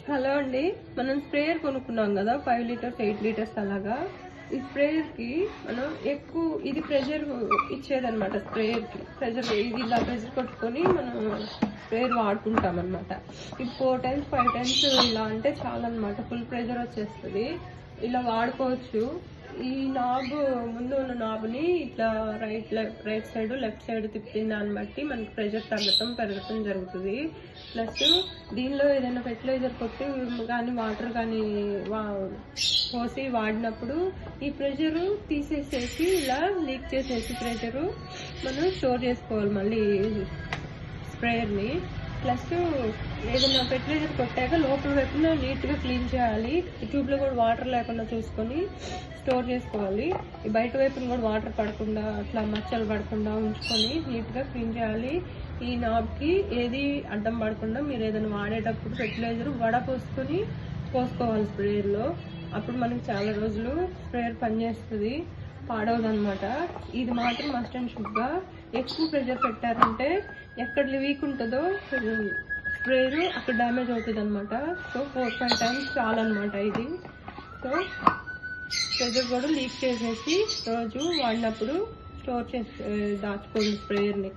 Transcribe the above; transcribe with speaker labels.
Speaker 1: Hello అండి, మనం sprayer కొనుక్కున్నాం కదా 5 లీటర్స్ 8 లీటర్స్ అలాగా. ఈ స్ప్రేయర్కి మనం ఎక్కువ ఇది ప్రెషర్ ఇచ్చేదనమాట. స్ప్రేయర్కి ప్రెషర్ ఇది ఇలా ప్రెషర్ కొట్టుకొని మనం స్ప్రేయర్ వాడుకుంటాం అనమాట. ఇది 4 times 5 times ఇలా అంటే చాలా అనమాట. ఫుల్ ప్రెషర్ వచ్చేస్తుంది. ఇలా వాడుకోవచ్చు. ఈ నాబ్ ముందు ఉన్న నాబ్ని ఇట్లా రైట్ సైడ్ లెఫ్ట్ సైడ్ తిప్పిన దాన్ని బట్టి మనకి ప్రెషర్ పెరగటం జరుగుతుంది. ప్లస్ దీనిలో ఏదైనా ఫెర్టిలైజర్ కొట్టి కానీ వాటర్ కానీ పోసి వాడినప్పుడు ఈ ప్రెషరు తీసేసేసి ఇలా లీక్ చేసేసి ప్రెషరు మనం స్టోర్ చేసుకోవాలి మళ్ళీ స్ప్రేయర్ని. ప్లస్ ఏదైనా ఫెర్టిలైజర్ కొట్టాక లోపల వైపున నీట్గా క్లీన్ చేయాలి. ఈ ట్యూబ్లో కూడా వాటర్ లేకుండా చూసుకొని స్టోర్ చేసుకోవాలి. ఈ బయట వైపున కూడా వాటర్ పడకుండా అట్లా మచ్చలు పడకుండా ఉంచుకొని నీట్గా క్లీన్ చేయాలి. ఈ నాబ్కి ఏది అడ్డం పడకుండా మీరు ఏదైనా వాడేటప్పుడు ఫెర్టిలైజర్ పోసుకోవాలి స్ప్రేయర్లో. అప్పుడు మనకి చాలా రోజులు స్ప్రేయర్ పనిచేస్తుంది, పాడవదనమాట. ఇది మాత్రం మస్ట్ అండ్ షుడ్గా ఎక్కువ ప్రెషర్ పెట్టారంటే ఎక్కడ వీక్ ఉంటుందో స్ప్రేయర్ అక్కడ డ్యామేజ్ అవుతుంది అనమాట. సో 4-5 times చాలన్నమాట ఇది. సో ప్రెషర్ కూడా లీక్ చేసేసి రోజు వాడినప్పుడు స్టోర్ చేసి దాచుకోండి స్ప్రేయర్ని.